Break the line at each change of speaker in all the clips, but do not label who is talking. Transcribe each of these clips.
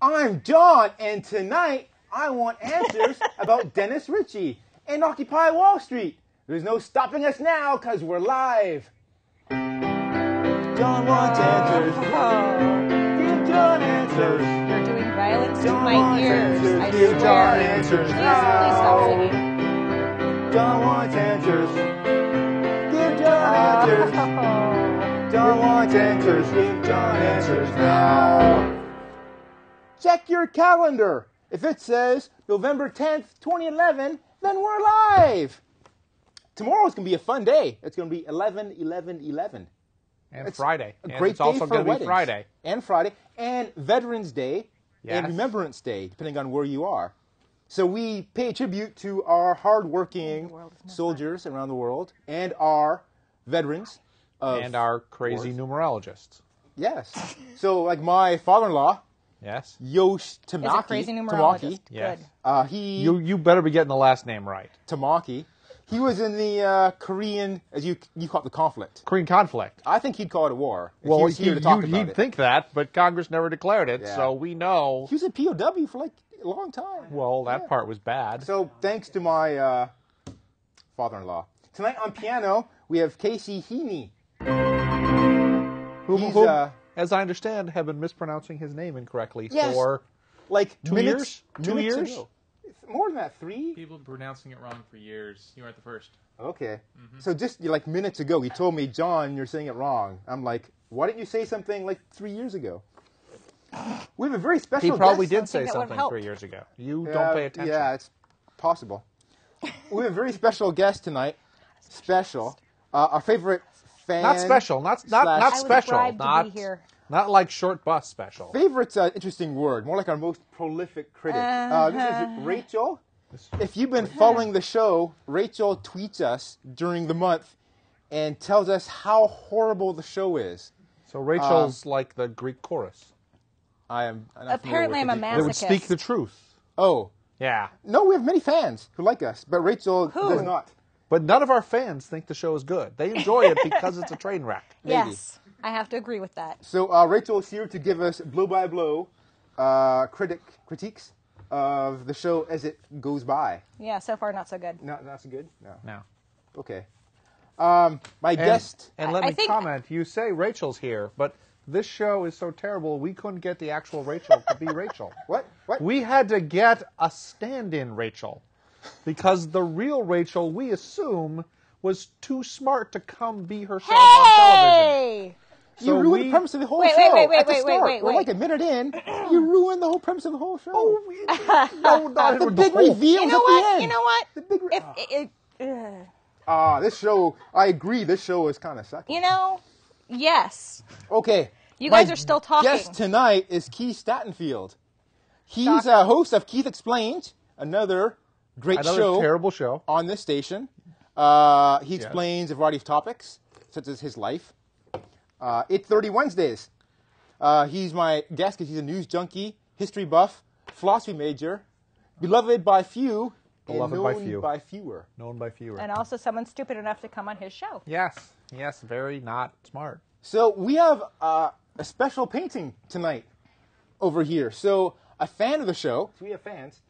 I'm John, and tonight I want answers about Dennis Ritchie and Occupy Wall Street. There's no stopping us now because we're live. John wants answers. Give John answers.
You're doing violence to
John
my
wants
ears.
answers.
I
Give
swear.
John answers.
Please stop singing.
John wants answers. Give John answers. John wants answers. Give John answers now. Check your calendar. If it says November 10th, 2011, then we're live. Tomorrow's going to be a fun day. It's going to be 11/11/11.
And
It's
Friday.
A
And
great
it's
day
also
for
going to be
weddings.
Friday.
And Friday. And Veterans Day.
Yes.
And Remembrance Day, depending on where you are. So we pay tribute to our hardworking soldiers around the world and our veterans.
And our crazy
wars.
numerologists.
Yes. So like my father-in-law,
Yes?
Yosh
Is
Tamaki.
a crazy numerologist.
Yes.
Good.
You better be getting the last name right.
Tamaki. He was in the Korean, as you call it, the conflict.
Korean conflict.
I think he'd call it a war. If
Well,
he was here to talk about
you'd
it.
think that, but Congress never declared it,
Yeah.
so we know.
He was a POW for like a long time.
Well, that part was bad.
So thanks to my father-in-law. Tonight on piano, we have Casey Heney.
Who,
He's,
as I understand, have been mispronouncing his name incorrectly
Yes.
for
like
2
minutes,
years? 2
minutes
years?
ago. More than that, 3?
People have been pronouncing it wrong for years. You weren't the first.
Okay. So just like minutes ago, he told me, John, you're saying it wrong. I'm like, why didn't you say something like 3 years ago? We have a very special
He probably
guest.
did say
that would
something
help.
3 years ago. You don't pay attention.
Yeah, it's possible. We have a very special guest tonight. Special. Our favorite fan.
Not special. Not
slash-
I was
special.
bribed to
Not
be here.
Not like short bus special.
Favorite's an interesting word. More like our most prolific critic. This is Rachel. If you've been following the show, Rachel tweets us during the month and tells us how horrible the show is.
So Rachel's like the Greek chorus.
I'm not
Apparently
familiar
I'm
with
a
They would speak
masochist.
the truth.
Oh.
Yeah.
No, we have many fans who like us, but Rachel
Who?
does not.
But none of our fans think the show is good. They enjoy it because it's a train wreck.
Maybe.
Yes, I have to agree with that.
So Rachel is here to give us blow-by-blow critiques of the show as it goes by.
Yeah, so far not so good.
Not so good? No.
No.
Okay. My guest...
And let
I
me
think-
comment. You say Rachel's here, but this show is so terrible we couldn't get the actual Rachel to be Rachel.
What?
We had to get a stand-in Rachel because the real Rachel, we assume, was too smart to come be herself on television.
Hey!
You
So
ruined the
we-
premise of the whole
Wait,
show.
wait,
at the
wait,
start.
wait,
We're
wait.
like a minute in. You ruined the whole premise of the whole show.
No, not
the
the
big
whole-
reveal
You
was
know
at
what?
the end.
You know what?
The big
If
this show, I agree, this show is kind of sucky.
you know, yes.
Okay.
You
my
guys are still talking.
guest tonight is Keith Stattenfield. He's a host of Keith Explains, another great
Another
show
terrible show.
on this station. He explains a variety of topics, such as his life. 8:30 Wednesdays. He's my guest because he's a news junkie, history buff, philosophy major, beloved by few,
Beloved
and
by
known
few.
by fewer.
Known by fewer.
And also someone stupid enough to come on his show.
Yes, very not smart.
So we have a special painting tonight over here. So a fan of the show, so we have fans.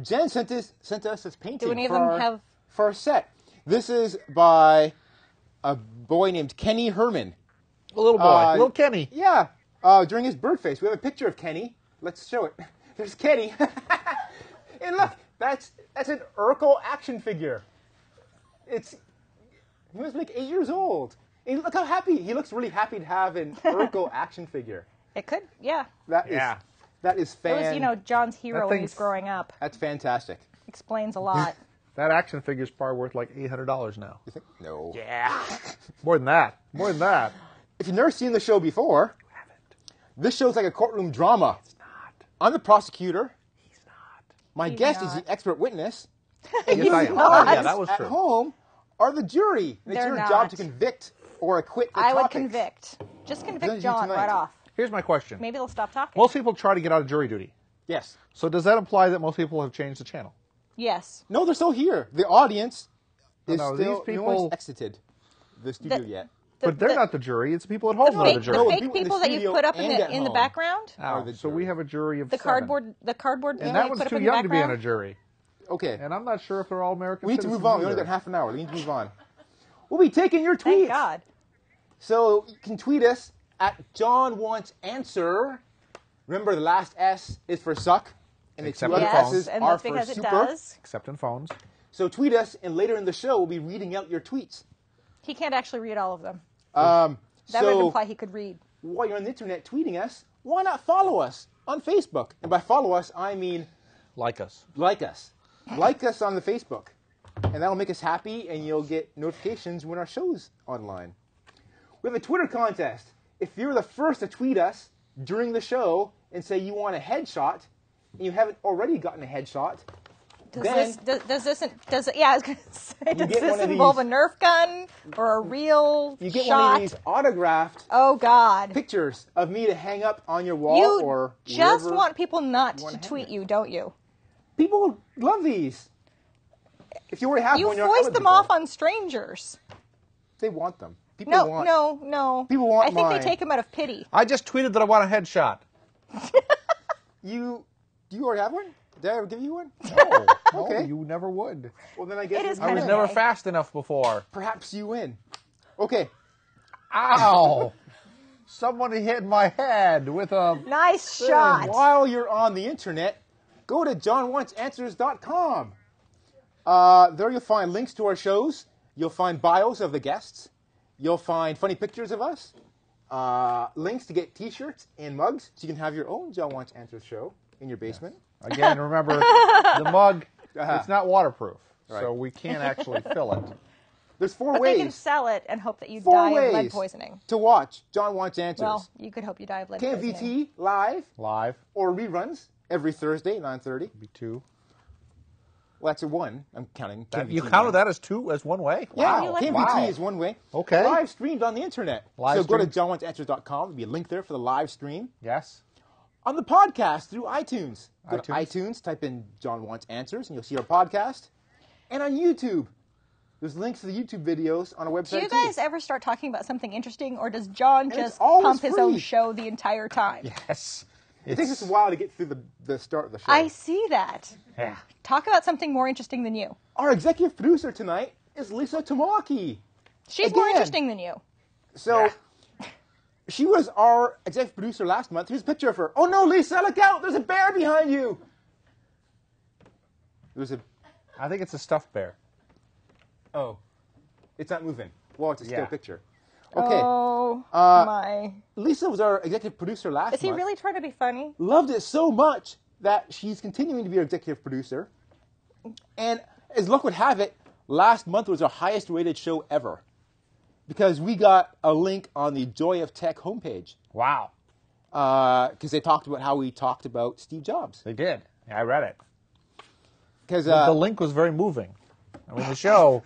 Jen sent us this painting
Do any of
for,
them have...
for our set. This is by a boy named Kenny Herman.
A little boy, little Kenny.
Yeah, during his bird face. We have a picture of Kenny. Let's show it. There's Kenny. And look, that's an Urkel action figure. He was like 8 years old. And look how happy. He looks really happy to have an Urkel action figure.
It could, yeah.
That is
It was, you know, John's hero when he was
thing's-
growing up.
That's fantastic.
Explains a lot.
That action figure's probably worth like $800 now.
You think? No.
Yeah. More than that. More than that.
If you've never seen the show before, this show's like a courtroom drama.
It's not.
I'm the prosecutor.
He's not.
My
He's
guest
not.
is the expert witness.
Yes, I am.
not.
Yeah, that was
At
true.
home are the jury. And it's
They're
your
not.
job to convict or acquit the
I would
topics.
convict. Just
Then
convict
you
John
tonight.
right off.
Here's my question.
Maybe they'll stop talking.
Most people try to get out of jury duty.
Yes.
So does that imply that most people have changed the channel?
Yes.
No, they're still here. The audience is
no,
still...
these
No one's
people-
exited the studio
The-
yet.
But they're not the jury. It's people at home that are the jury.
The
No,
fake
people in the
people that you
studio
put up
and at
in the
home.
background.
Oh,
the
so we
jury.
have a jury of
The
seven.
cardboard.
And
people
that
you
one's
put up
too
in the
young to be on a
background.
jury.
Okay.
And I'm not sure if they're all American
We need to move
citizens
on. We only
either.
got half an hour. We need to move on. We'll be taking your tweets.
Thank God.
So you can tweet us at John Wants Answer. Remember, the last S is for suck, and the
Except
two other
for phones.
Yes,
S's
and
are
that's
for
because it
super.
does.
Except in phones.
So tweet us, and later in the show, we'll be reading out your tweets.
He can't actually read all of them.
That
That would imply he could read.
while you're on the internet tweeting us, why not follow us on Facebook? And by follow us, I mean
Like us.
like us. Like us on the Facebook. And that'll make us happy, and you'll get notifications when our show's online. We have a Twitter contest. If you're the first to tweet us during the show and say you want a headshot, and you haven't already gotten a headshot,
Does
then
yeah, I was going to say, does
get one
this
of
involve
these-
a Nerf gun or a real
you get
shot?
one of these autographed
Oh, God.
pictures of me to hang up on your wall
You
or
just
wherever.
want people not
wanna
to
have
tweet
it.
you, don't you?
People love these. If you already have
You
one, you're
voice them
eligible.
off on strangers.
They want them. People
No,
want.
no.
People want
I think
mine.
they take them out of pity.
I just tweeted that I want a headshot.
Do you already have one? Did I ever give you one?
No,
Okay.
you never would.
Well, then I guess
It is
I
kind
was
of
never
gay.
fast enough before.
perhaps you win. Okay.
Ow! Someone hit my head with a...
Nice shot.
While you're on the internet, go to johnwantsanswers.com. There you'll find links to our shows. You'll find bios of the guests. You'll find funny pictures of us. Links to get T-shirts and mugs, so you can have your own John Wants Answers show in your basement.
Again, remember, the mug, it's not waterproof,
Right.
so we can't actually fill it.
There's four
But
ways
they can sell it and hope that you
Four
die of lead
ways.
poisoning.
to watch John Wants Answers.
Well, you could hope you die of lead poisoning.
KMVT live
Live,
or reruns every Thursday at 9:30.
be two.
Well, that's a one. I'm counting. KMVT
You counted
live.
that as two, as one way?
Yeah,
Wow.
KMVT
Wow.
is one way.
Okay.
Live streamed on the internet.
Live
so go to
streamed.
johnwantsanswers.com. There'll be a link there for the live stream.
Yes.
On the podcast through iTunes. Go to
iTunes.
iTunes, type in John Wants Answers, and you'll see our podcast. And on YouTube. There's links to the YouTube videos on our website.
Do you
too.
guys ever start talking about something interesting, or does John
it's
just
always
pump his own
free.
show the entire time?
Yes.
It takes us a while to get through the start of the show.
I see that.
Yeah.
Talk about something more interesting than you.
Our executive producer tonight is Lisa Tamaki.
She's more
Again.
interesting than you.
So, she was our executive producer last month. Here's a picture of her. Oh no, Lisa, look out! There's a bear behind you! There's a...
I think it's a stuffed bear.
Oh. It's not moving. Well, it's a still
Yeah.
picture. Okay.
Oh, my.
Lisa was our executive producer last
Is he
month.
really trying to be funny?
Loved it so much that she's continuing to be our executive producer. And as luck would have it, last month was our highest rated show ever. Because we got a link on the Joy of Tech homepage.
Wow.
Because they talked about how we talked about Steve Jobs.
They did. Yeah, I read it.
Because
The link was very moving. I mean, the show...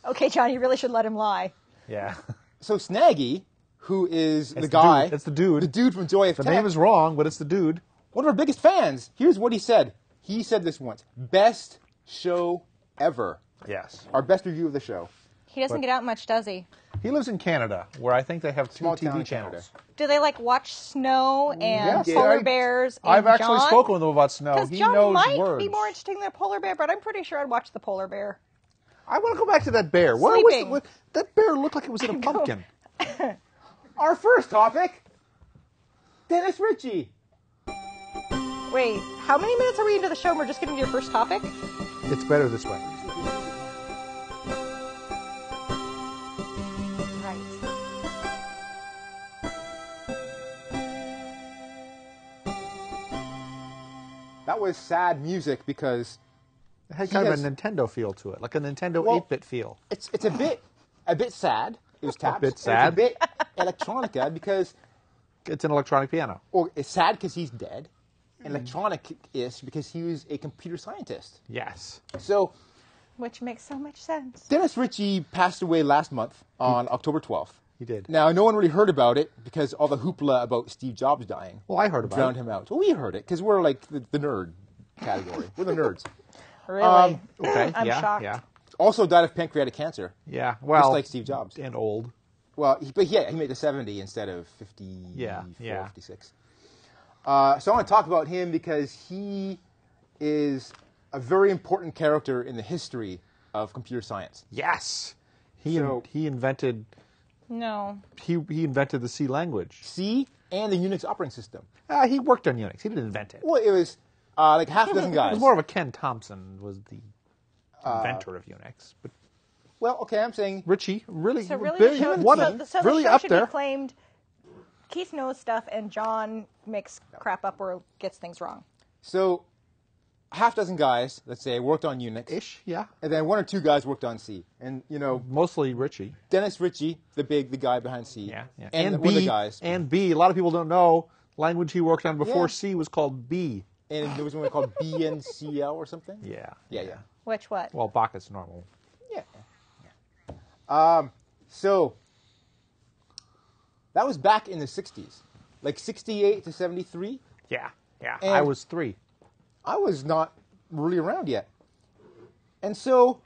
Okay, John, you really should let him lie.
Yeah.
so Snaggy, who is the
the
guy,
dude. It's the dude.
the dude from Joy of
The
Tech,
name is wrong, but it's the dude.
one of our biggest fans. Here's what he said. He said this once: "Best show ever."
Yes.
Our best review of the show.
He doesn't get out much, does he?
He lives in Canada, where I think they have two
Small town
TV
in Canada.
channels.
Do they like watch snow and
Yes.
polar
I-
bears? And
I've actually
John?
spoken with him about snow.
Because
He
John
knows
might
words.
be more interesting than a polar bear, but I'm pretty sure I'd watch the polar bear.
I want to go back to that bear. Where was
Sleeping.
that bear looked like it was in a pumpkin.
Our first topic: Dennis Ritchie.
Wait, how many minutes are we into the show and we're just getting to your first topic?
It's better this way.
Right.
That was sad music because
It had
He
kind
has-
of a Nintendo feel to it, like a Nintendo
Well,
8-bit feel.
it's a bit sad. It was taps.
bit
and
sad.
It's a bit electronica because,
It's an electronic piano.
or it's sad because he's dead. Electronic-ish because he was a computer scientist.
Yes.
So
Which makes so much sense.
Dennis Ritchie passed away last month on October 12th.
He did.
Now, no one really heard about it because all the hoopla about Steve Jobs dying
Well, I heard about
drowned
it.
him out. Well, we heard it because we're like the nerd category. We're the nerds.
Really?
Okay.
I'm
yeah.
shocked.
Yeah.
Also died of pancreatic cancer,
Yeah, well,
just like Steve Jobs.
and old.
Well, but yeah, he made the 70 instead of 54,
Yeah.
56. So I want to talk about him because he is a very important character in the history of computer science.
Yes, he
So-
he invented
No.
he invented the C language.
C and the Unix operating system.
He worked on Unix. He didn't invent it.
Well, it was like half a dozen
It
guys.
was more of a Ken Thompson was the inventor of Unix, but
Well, okay, I'm saying
Ritchie really,
So really,
big,
the show,
one
so,
of-
so
really
the show
up
should
there.
be claimed Keith knows stuff and John makes crap up or gets things wrong.
so. Half dozen guys, let's say, worked on Unix,
Ish, yeah.
and then one or two guys worked on C. And
Mostly Ritchie.
Dennis Ritchie, the guy behind C.
Yeah.
And,
B,
one of the guys.
and B. A lot of people don't know language he worked on before
Yeah.
C was called B.
And there was one called BNCL or something.
Yeah.
Yeah.
Which what?
Well, Bach is normal.
Yeah. So that was back in the 60s, like 68 to 73.
Yeah.
And-
I was 3.
I was not really around yet. And so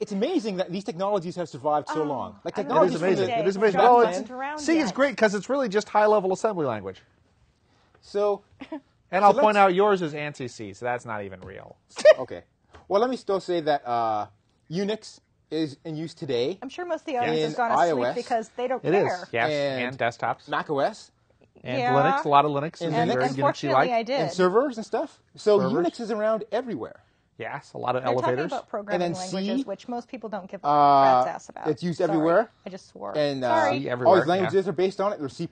it's amazing that these technologies have survived so long. Like
I remember
It
technologies
is
the
amazing.
days
It is
when
amazing.
John
Oh,
wasn't
it's,
around
C is
yet.
great because it's really just high-level assembly language.
So,
And I'll
So
point
let's-
out yours is ANSI C, so that's not even real.
okay. Well, let me still say that Unix is in use today.
I'm sure most of the audience
In
has gone to
iOS,
sleep because they don't
It
care.
is. Yes.
And
And desktops.
Mac OS
And
Yeah.
Linux. A lot of Linux.
And
is
Linux.
very
Unfortunately,
Unixy-like.
I did.
and servers and stuff. So
Servers.
Unix is around everywhere.
Yes. A lot of
They're talking
elevators.
about programming
And then C,
languages, which most people don't give a rat's ass about.
it's used
Sorry.
everywhere.
I just swore.
And
Sorry.
C
all
everywhere,
these languages are based on it. There's C++.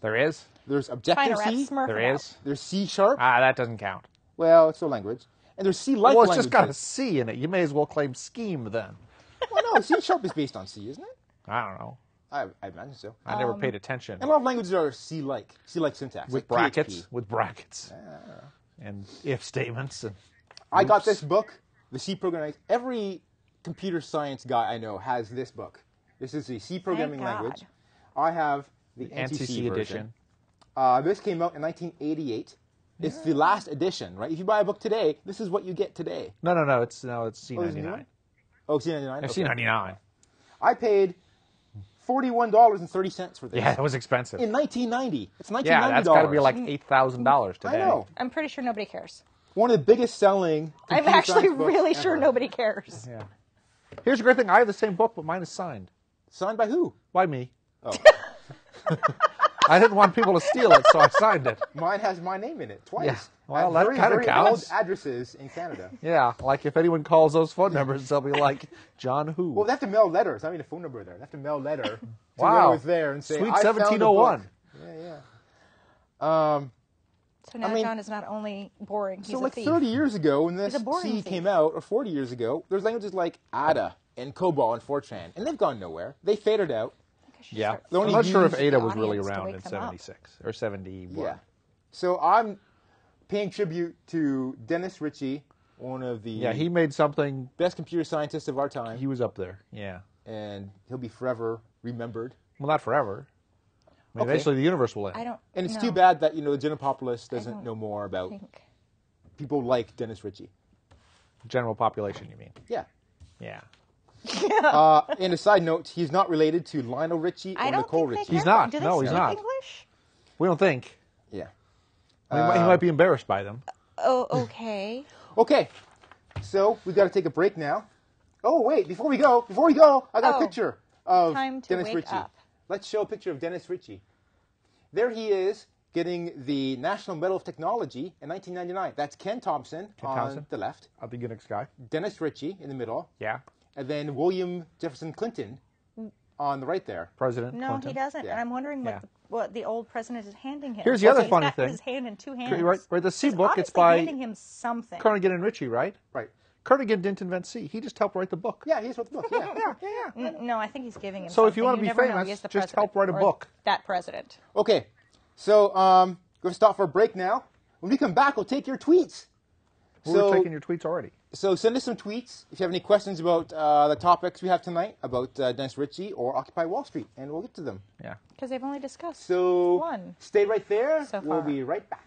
There is.
There's
Fine, a
Objective-C.
rat smurf
There
it out.
is.
There's C#.
That doesn't count.
Well, it's still language. And there's C-like
Well, it's
languages.
just got a C in it. You may as well claim scheme then.
Well, no, C# is based on C, isn't it?
I don't know.
I imagine so.
I never paid attention.
And a lot of languages are C-like syntax.
With
like
brackets.
PHP.
With brackets. And if statements. And
I got this book, the C programming. Every computer science guy I know has this book. This is the C programming
God.
language. I have the
ANSI
NCC
C edition.
This came out in 1988. It's the last edition, right? If you buy a book today, this is what you get today.
No, it's C99.
Oh, there's a new one? Oh, C99?
It's
Okay.
C99.
I paid $41.30 for this.
Yeah, it was expensive.
In 1990. It's $1990.
Yeah, that's got to be like $8,000 today.
I know.
I'm pretty sure nobody cares.
One of the biggest selling
I'm
computer
actually
science books
really sure
ever.
nobody cares.
Yeah. Here's a great thing. I have the same book, but mine is signed.
Signed by who?
By me.
Oh.
I didn't want people to steal it, so I signed it.
Mine has my name in it twice.
Yeah. Well,
At
that
very,
kinda
very
counts.
old addresses in Canada.
Yeah, like if anyone calls those phone numbers, they'll be like, John who?
Well, they have to mail letters. I mean, a phone number there. They have to mail a letter to
Wow.
whoever's there and say,
Sweet
I found a
1701.
book. Yeah.
So now
I mean-
John is not only boring, he's
So
a
like
thief.
30 years ago, when this
He's a boring
C
thief.
came out, or 40 years ago, there's languages like Ada and COBOL and Fortran, and they've gone nowhere. They faded out.
Yeah.
They only
I'm not sure if
use
Ada
the
was really
audience to
around
wake
in
them up.
76 or 71.
Yeah. So I'm paying tribute to Dennis Ritchie, one of the
Yeah, he made something.
best computer scientists of our time,
He was up there. Yeah.
and he'll be forever remembered.
Well, not forever. I mean,
Okay.
eventually the universe will end.
I don't.
And it's
no,
too bad that the general populace doesn't
don't
know more about
think.
people like Dennis Ritchie.
General population, you mean?
Yeah.
Yeah.
And a side note, he's not related to Lionel Richie or
I don't
Nicole
think they
Richie.
care.
He's not.
Do they
No, he's
speak
not.
English?
We don't think.
Yeah.
He might be embarrassed by them.
Oh, okay.
Okay. So we've got to take a break now. Oh wait, before we go, I got
Oh.
a picture of
Time to
Dennis
wake
Ritchie.
up.
Let's show a picture of Dennis Ritchie. There he is, getting the National Medal of Technology in 1999. That's Ken Thompson on
Thompson.
the left,
Of the Unix guy.
Dennis Ritchie in the middle,
Yeah.
and then William Jefferson Clinton on the right there.
President
No,
Clinton.
he doesn't.
Yeah.
And I'm wondering
Yeah.
what the old president is handing him.
Here's the other
He's
funny
got
thing.
His hand in two hands.
Right, the C
He's
book, it's
obviously
by
handing him something.
Kernigan and Ritchie, right?
Right.
Kernigan didn't invent C. He just helped write the book.
Yeah, he's with the book. Yeah.
No, I think he's giving him.
So if you
something.
wanna be
never know.
famous,
He is the
just
president,
help write a
or
book.
That president.
Okay. So we're going to stop for a break now. When we come back, we'll take your tweets.
We were taking your tweets already.
So send us some tweets if you have any questions about the topics we have tonight, about Dennis Ritchie or Occupy Wall Street, and we'll get to them.
Yeah.
Because they've only discussed
So
one.
stay right there.
So
We'll
far.
be right back.